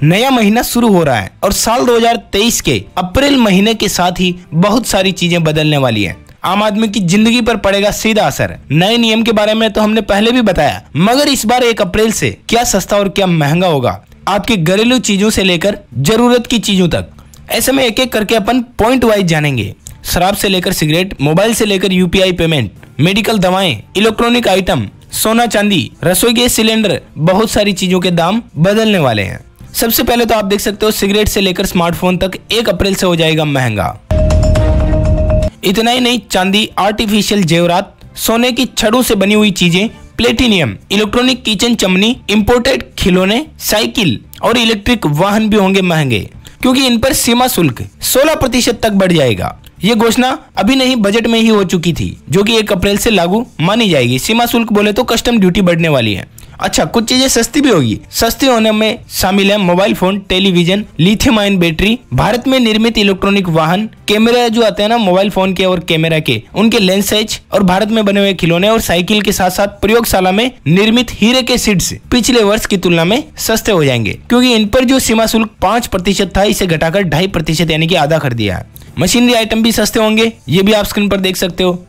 नया महीना शुरू हो रहा है और साल 2023 के अप्रैल महीने के साथ ही बहुत सारी चीजें बदलने वाली हैं। आम आदमी की जिंदगी पर पड़ेगा सीधा असर। नए नियम के बारे में तो हमने पहले भी बताया, मगर इस बार 1 अप्रैल से क्या सस्ता और क्या महंगा होगा, आपके घरेलू चीजों से लेकर जरूरत की चीजों तक। ऐसे में एक एक करके अपन पॉइंट वाइज जानेंगे। शराब से लेकर सिगरेट, मोबाइल से लेकर यूपीआई पेमेंट, मेडिकल दवाएं, इलेक्ट्रॉनिक आइटम, सोना चांदी, रसोई गैस सिलेंडर, बहुत सारी चीजों के दाम बदलने वाले हैं। सबसे पहले तो आप देख सकते हो सिगरेट से लेकर स्मार्टफोन तक 1 अप्रैल से हो जाएगा महंगा। इतना ही नहीं, चांदी, आर्टिफिशियल जेवरात, सोने की छड़ों से बनी हुई चीजें, प्लेटिनियम, इलेक्ट्रॉनिक किचन चमनी, इंपोर्टेड खिलौने, साइकिल और इलेक्ट्रिक वाहन भी होंगे महंगे, क्योंकि इन पर सीमा शुल्क 16% तक बढ़ जाएगा। ये घोषणा अभी नहीं, बजट में ही हो चुकी थी, जो कि 1 अप्रैल से लागू मानी जाएगी। सीमा शुल्क बोले तो कस्टम ड्यूटी बढ़ने वाली है। अच्छा, कुछ चीजें सस्ती भी होगी। सस्ती होने में शामिल है mobile phone, television, lithium ion battery, Bharat में निर्मित इलेक्ट्रॉनिक वाहन, कैमरा जो आते हैं ना मोबाइल फोन के और कैमरा के, उनके लेंस साइज, और भारत में बने हुए खिलौने और साइकिल के साथ साथ प्रयोगशाला में निर्मित हीरे के सीड्स पिछले वर्ष की तुलना में सस्ते हो जाएंगे, क्योंकि इन पर जो सीमा शुल्क 5% था, इसे घटाकर 2.5% यानी कि आधा कर दिया है। मशीनरी आइटम भी सस्ते होंगे, ये भी आप स्क्रीन पर देख सकते हो।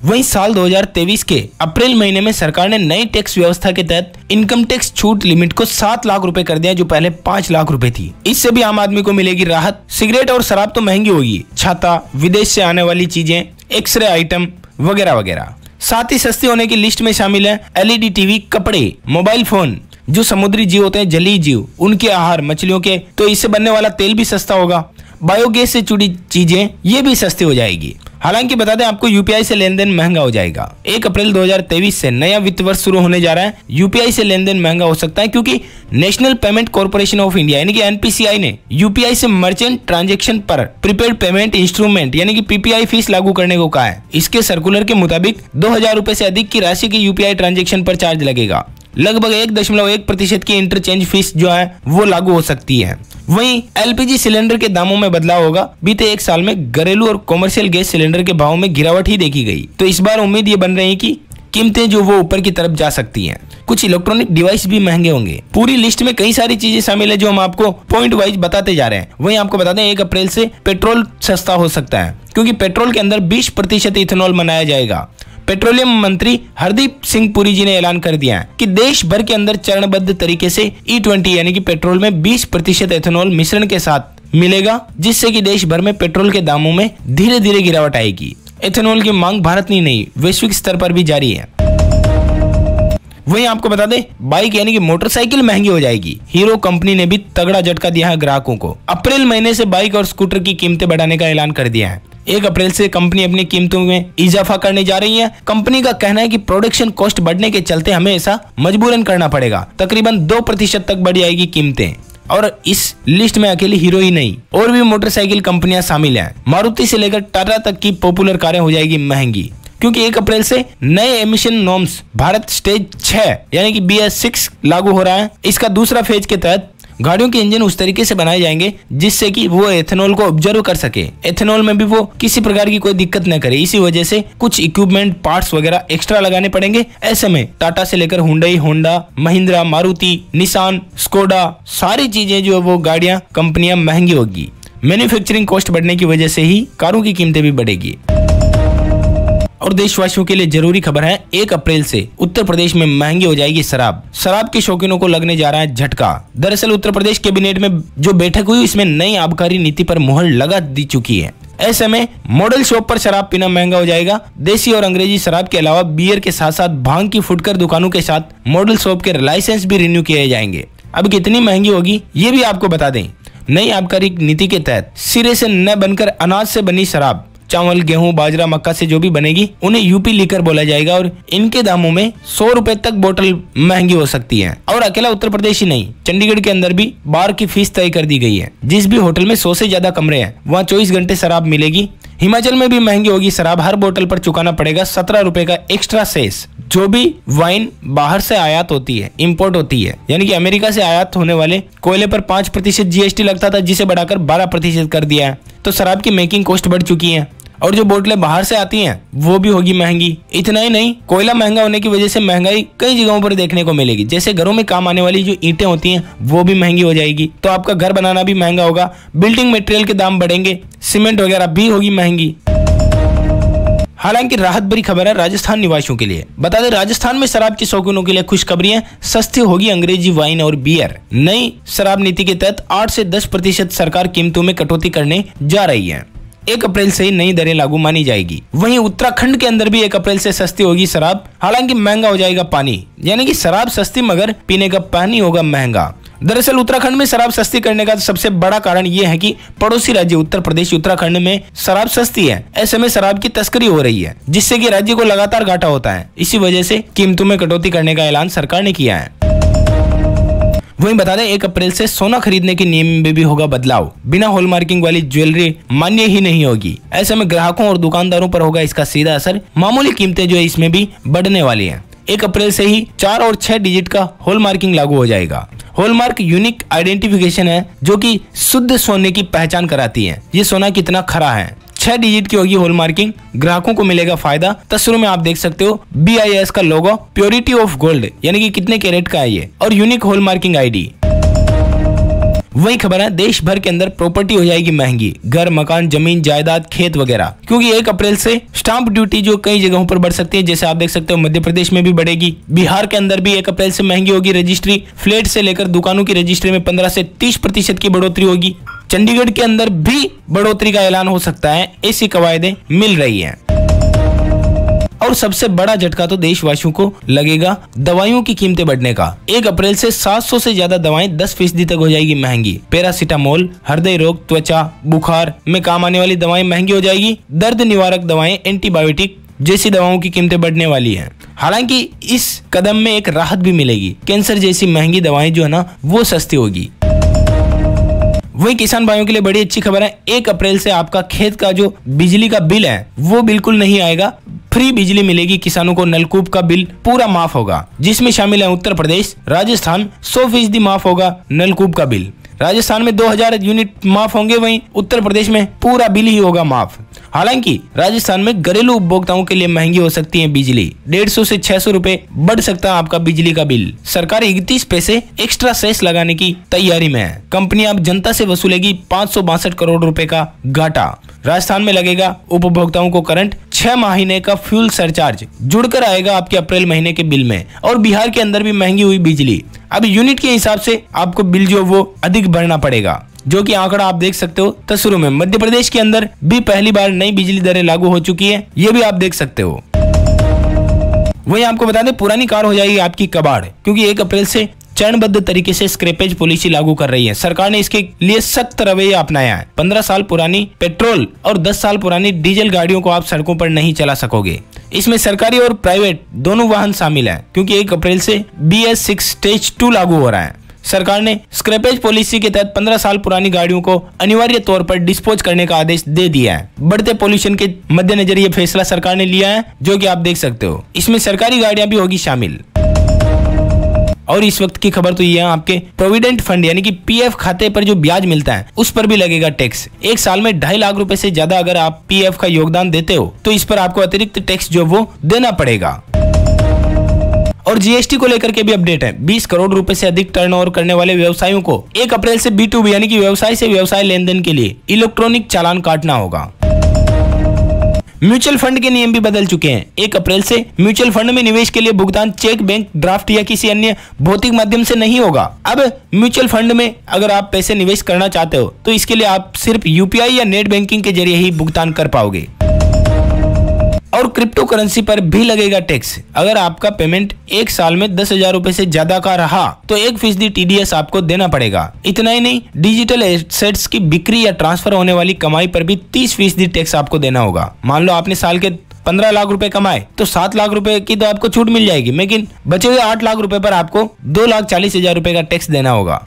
वहीं साल 2023 के अप्रैल महीने में सरकार ने नई टैक्स व्यवस्था के तहत इनकम टैक्स छूट लिमिट को 7 लाख रुपए कर दिया, जो पहले 5 लाख रुपए थी। इससे भी आम आदमी को मिलेगी राहत। सिगरेट और शराब तो महंगी होगी, छाता, विदेश से आने वाली चीजें, एक्सरे आइटम वगैरह वगैरह। साथ ही सस्ती होने की लिस्ट में शामिल है एलईडी टीवी, कपड़े, मोबाइल फोन, जो समुद्री जीव होते हैं, जलीय जीव, उनके आहार, मछलियों के, तो इससे बनने वाला तेल भी सस्ता होगा। बायोगैस से जुड़ी चीजें ये भी सस्ती हो जाएगी। हालांकि बता दें आपको, यूपीआई से लेन देन महंगा हो जाएगा। 1 अप्रैल 2023 से नया वित्त वर्ष शुरू होने जा रहा है। यूपीआई से लेन देन महंगा हो सकता है, क्योंकि national payment corporation of India यानी कि एनपीसीआई ने यूपीआई से मर्चेंट ट्रांजैक्शन पर प्रीपेड पेमेंट इंस्ट्रूमेंट यानी कि पीपीआई फीस लागू करने को कहा है। इसके सर्कुलर के मुताबिक 2000 रुपए से अधिक की राशि की यूपीआई ट्रांजैक्शन पर चार्ज लगेगा। लगभग 1.1% की इंटरचेंज फीस जो है वो लागू हो सकती है। वहीं एलपीजी सिलेंडर के दामों में बदलाव होगा। बीते 1 साल में घरेलू और कॉमर्शियल गैस सिलेंडर के भाव में गिरावट ही देखी गई, तो इस बार उम्मीद ये बन रही है कि कीमतें जो वो ऊपर की तरफ जा सकती हैं। कुछ इलेक्ट्रॉनिक डिवाइस भी महंगे होंगे। पूरी लिस्ट में कई सारी चीजें शामिल है, जो हम आपको पॉइंट वाइज बताते जा रहे हैं। वहीं आपको बता दें 1 अप्रैल से पेट्रोल सस्ता हो सकता है, क्योंकि पेट्रोल के अंदर 20% इथेनॉल बनाया जाएगा। पेट्रोलियम मंत्री हरदीप सिंह पुरी जी ने ऐलान कर दिया है कि देश भर के अंदर चरणबद्ध तरीके से E20 यानी कि पेट्रोल में 20% एथेनॉल मिश्रण के साथ मिलेगा, जिससे कि देश भर में पेट्रोल के दामों में धीरे धीरे गिरावट आएगी। एथेनॉल की मांग भारत में नहीं, वैश्विक स्तर पर भी जारी है। वहीं आपको बता दें बाइक यानी कि मोटरसाइकिल महंगी हो जाएगी। हीरो कंपनी ने भी तगड़ा झटका दिया है ग्राहकों को। अप्रैल महीने से बाइक और स्कूटर की कीमतें बढ़ाने का ऐलान कर दिया है। 1 अप्रैल से कंपनी अपनी कीमतों में इजाफा करने जा रही है। कंपनी का कहना है कि प्रोडक्शन कॉस्ट बढ़ने के चलते हमें ऐसा मजबूरन करना पड़ेगा। तकरीबन 2% तक बढ़ जाएगी कीमतें। और इस लिस्ट में अकेली हीरो ही नहीं, और भी मोटरसाइकिल कंपनियां शामिल हैं। मारुति से लेकर टाटा तक की पॉपुलर कारें हो जाएगी महंगी, क्योंकि 1 अप्रैल से नए एमिशन नॉर्म्स भारत स्टेज 6 यानी कि BS6 लागू हो रहा है। इसका दूसरा फेज के तहत गाड़ियों के इंजन उस तरीके से बनाए जाएंगे जिससे कि वो एथेनॉल को ऑब्जर्व कर सके, एथेनॉल में भी वो किसी प्रकार की कोई दिक्कत न करे। इसी वजह से कुछ इक्विपमेंट, पार्ट्स वगैरह एक्स्ट्रा लगाने पड़ेंगे। ऐसे में टाटा से लेकर Hyundai, Honda, Mahindra, Maruti, Nissan, Skoda, सारी चीजें जो वो गाड़ियां, कंपनियां महंगी होगी। मैन्युफैक्चरिंग कॉस्ट बढ़ने की वजह से ही कारों की कीमतें भी बढ़ेगी। और देशवासियों के लिए जरूरी खबर है, 1 अप्रैल से उत्तर प्रदेश में महंगी हो जाएगी शराब। शराब के शौकीनों को लगने जा रहा है झटका। दरअसल उत्तर प्रदेश कैबिनेट में जो बैठक हुई, इसमें नई आबकारी नीति पर मुहर लगा दी चुकी है। ऐसे में मॉडल शॉप पर शराब पीना महंगा हो जाएगा। देसी और अंग्रेजी शराब के अलावा बियर के साथ साथ भांग की फुटकर दुकानों के साथ मॉडल शॉप के लाइसेंस भी रिन्यू किए जाएंगे। अब कितनी महंगी होगी ये भी आपको बता दें। नई आबकारी नीति के तहत सिरे से न बनकर अनाज से बनी शराब, चावल, गेहूं, बाजरा, मक्का से जो भी बनेगी, उन्हें यूपी लीकर बोला जाएगा। और इनके दामों में 100 रुपए तक बोतल महंगी हो सकती है। और अकेला उत्तर प्रदेश ही नहीं, चंडीगढ़ के अंदर भी बार की फीस तय कर दी गई है। जिस भी होटल में 100 से ज्यादा कमरे हैं, वहाँ 24 घंटे शराब मिलेगी। हिमाचल में भी महंगी होगी शराब। हर बोतल पर चुकाना पड़ेगा 17 रुपए का एक्स्ट्रा सेस। जो भी वाइन बाहर से आयात होती है, इंपोर्ट होती है, यानी कि अमेरिका से आयात होने वाले कोयले पर 5% GST लगता था, जिसे बढ़ाकर 12% कर दिया है। तो शराब की मेकिंग कॉस्ट बढ़ चुकी है। और जो बोतलें बाहर से आती हैं वो भी होगी महंगी। इतना ही नहीं, कोयला महंगा होने की वजह से महंगाई कई जगहों पर देखने को मिलेगी। जैसे घरों में काम आने वाली जो ईंटें होती हैं वो भी महंगी हो जाएगी, तो आपका घर बनाना भी महंगा होगा। बिल्डिंग मटेरियल के दाम बढ़ेंगे, सीमेंट वगैरह भी होगी महंगी। हालांकि राहत भरी खबर है राजस्थान निवासियों के लिए। बता दें, राजस्थान में शराब के शौकीनों के लिए खुशखबरी है, सस्ती होगी अंग्रेजी वाइन और बियर। नई शराब नीति के तहत 8 से 10% सरकार कीमतों में कटौती करने जा रही है। 1 अप्रैल से ही नई दरें लागू मानी जाएगी। वहीं उत्तराखंड के अंदर भी 1 अप्रैल से सस्ती होगी शराब, हालांकि महंगा हो जाएगा पानी। यानी कि शराब सस्ती मगर पीने का पानी होगा महंगा। दरअसल उत्तराखंड में शराब सस्ती करने का सबसे बड़ा कारण यह है कि पड़ोसी राज्य उत्तर प्रदेश उत्तराखंड में शराब सस्ती है। ऐसे में शराब की तस्करी हो रही है, जिससे कि राज्य को लगातार घाटा होता है। इसी वजह से कीमतों में कटौती करने का ऐलान सरकार ने किया है। वहीं बता दें, 1 अप्रैल से सोना खरीदने के नियम में भी होगा बदलाव। बिना हॉलमार्किंग वाली ज्वेलरी मान्य ही नहीं होगी। ऐसे में ग्राहकों और दुकानदारों पर होगा इसका सीधा असर। मामूली कीमतें जो है इसमें भी बढ़ने वाली हैं। 1 अप्रैल से ही 4 और 6 डिजिट का हॉलमार्किंग लागू हो जाएगा। हॉलमार्क यूनिक आइडेंटिफिकेशन है जो कि शुद्ध सोने की पहचान कराती है, ये सोना कितना खरा है। 6 डिजिट की होगी हॉलमार्किंग, ग्राहकों को मिलेगा फायदा। तस्वीरों में आप देख सकते हो BIS का लोगो, प्योरिटी ऑफ गोल्ड यानी कि कितने कैरेट का है ये, और यूनिक हॉलमार्किंग ID। वही खबर है, देश भर के अंदर प्रॉपर्टी हो जाएगी महंगी, घर, मकान, जमीन, जायदाद, खेत वगैरह, क्योंकि 1 अप्रैल से स्टाम्प ड्यूटी जो कई जगहों पर बढ़ सकती है। जैसे आप देख सकते हो मध्य प्रदेश में भी बढ़ेगी, बिहार के अंदर भी 1 अप्रैल से महंगी होगी रजिस्ट्री। फ्लैट से लेकर दुकानों की रजिस्ट्री में 15 से 30% की बढ़ोतरी होगी। चंडीगढ़ के अंदर भी बढ़ोतरी का ऐलान हो सकता है, ऐसी कवायदें मिल रही है। और सबसे बड़ा झटका तो देशवासियों को लगेगा दवाइयों की कीमतें बढ़ने का। 1 अप्रैल से 700 से ज्यादा दवाएं 10% तक हो जाएगी महंगी। पैरासीटामोल, हृदय रोग, त्वचा, बुखार में काम आने वाली दवाएं महंगी हो जाएगी। दर्द निवारक दवाएं, एंटीबायोटिक जैसी दवाओं की कीमतें बढ़ने वाली हैं। हालांकि इस कदम में एक राहत भी मिलेगी, कैंसर जैसी महंगी दवाएं जो है ना वो सस्ती होगी। वही किसान भाइयों के लिए बड़ी अच्छी खबर है, 1 अप्रैल से आपका खेत का जो बिजली का बिल है वो बिल्कुल नहीं आएगा, फ्री बिजली मिलेगी किसानों को। नलकूप का बिल पूरा माफ होगा, जिसमें शामिल है उत्तर प्रदेश, राजस्थान 100% माफ होगा नलकूप का बिल। राजस्थान में 2000 यूनिट माफ होंगे, वहीं उत्तर प्रदेश में पूरा बिल ही होगा माफ। हालांकि राजस्थान में घरेलू उपभोक्ताओं के लिए महंगी हो सकती है बिजली, 150 से 600 रुपए बढ़ सकता है आपका बिजली का बिल। सरकार 31 पैसे एक्स्ट्रा सेस लगाने की तैयारी में है। कंपनी अब जनता से वसूलेगी 562 करोड़ रुपए का घाटा। राजस्थान में लगेगा उपभोक्ताओं को करंट 6 महीने का फ्यूल सरचार्ज जुड़कर आएगा आपके अप्रैल महीने के बिल में। और बिहार के अंदर भी महंगी हुई बिजली, अब यूनिट के हिसाब से आपको बिल जो वो अधिक भरना पड़ेगा, जो कि आंकड़ा आप देख सकते हो तस्वीरों में। मध्य प्रदेश के अंदर भी पहली बार नई बिजली दरें लागू हो चुकी है, ये भी आप देख सकते हो। वहीं आपको बता दें, पुरानी कार हो जाएगी आपकी कबाड़, क्योंकि 1 अप्रैल से चरणबद्ध तरीके से स्क्रैपेज पॉलिसी लागू कर रही है। सरकार ने इसके लिए सख्त रवैया अपनाया है। 15 साल पुरानी पेट्रोल और 10 साल पुरानी डीजल गाड़ियों को आप सड़कों पर नहीं चला सकोगे। इसमें सरकारी और प्राइवेट दोनों वाहन शामिल हैं, क्योंकि 1 अप्रैल से BS6 स्टेज 2 लागू हो रहा है। सरकार ने स्क्रैपेज पॉलिसी के तहत 15 साल पुरानी गाड़ियों को अनिवार्य तौर पर डिस्पोज करने का आदेश दे दिया है। बढ़ते पोल्यूशन के मद्देनजर ये फैसला सरकार ने लिया है, जो कि आप देख सकते हो। इसमें सरकारी गाड़ियां भी होगी शामिल। और इस वक्त की खबर तो ये है, आपके प्रोविडेंट फंड यानी कि PF खाते पर जो ब्याज मिलता है उस पर भी लगेगा टैक्स। 1 साल में 2.5 लाख रुपए से ज्यादा अगर आप PF का योगदान देते हो तो इस पर आपको अतिरिक्त टैक्स जो वो देना पड़ेगा। और GST को लेकर के भी अपडेट है। 20 करोड़ रुपए से अधिक टर्नओवर करने वाले व्यवसायियों को 1 अप्रैल से B2B यानी कि व्यवसाय से व्यवसाय लेन देन के लिए इलेक्ट्रॉनिक चालान काटना होगा। म्यूचुअल फंड के नियम भी बदल चुके हैं। 1 अप्रैल से म्यूचुअल फंड में निवेश के लिए भुगतान चेक, बैंक ड्राफ्ट या किसी अन्य भौतिक माध्यम से नहीं होगा। अब म्यूचुअल फंड में अगर आप पैसे निवेश करना चाहते हो तो इसके लिए आप सिर्फ UPI या नेट बैंकिंग के जरिए ही भुगतान कर पाओगे। और क्रिप्टो करेंसी पर भी लगेगा टैक्स। अगर आपका पेमेंट 1 साल में 10,000 रुपए से ज्यादा का रहा तो 1% TDS आपको देना पड़ेगा। इतना ही नहीं, डिजिटल एसेट्स की बिक्री या ट्रांसफर होने वाली कमाई पर भी 30% टैक्स आपको देना होगा। मान लो आपने साल के 15 लाख रुपए कमाए तो 7 लाख रुपए की तो आपको छूट मिल जाएगी, लेकिन बचे हुए 8 लाख रुपए पर आपको 2,40,000 रुपए का टैक्स देना होगा।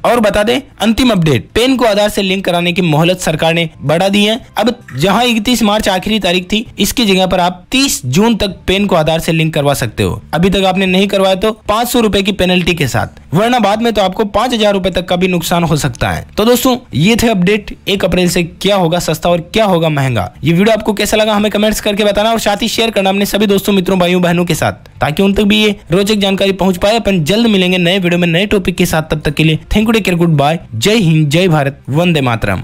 और बता दें, अंतिम अपडेट, पेन को आधार से लिंक कराने की मोहलत सरकार ने बढ़ा दी है। अब जहां 31 मार्च आखिरी तारीख थी, इसकी जगह पर आप 30 जून तक पेन को आधार से लिंक करवा सकते हो। अभी तक आपने नहीं करवाया तो 500 रुपए की पेनल्टी के साथ। वरना बाद में तो आपको 5,000 रुपए तक का भी नुकसान हो सकता है। तो दोस्तों ये थे अपडेट 1 अप्रैल से क्या होगा सस्ता और क्या होगा महंगा। ये वीडियो आपको कैसा लगा हमें कमेंट्स करके बताना और साथ ही शेयर करना अपने सभी दोस्तों मित्रों भाइयों बहनों के साथ, ताकि उन तक भी ये रोचक जानकारी पहुंच पाए। अपन जल्द मिलेंगे नए वीडियो में नए टॉपिक के साथ, तब तक के लिए thank you, take care, good bye, जय हिंद, जय भारत, वंदे मातरम।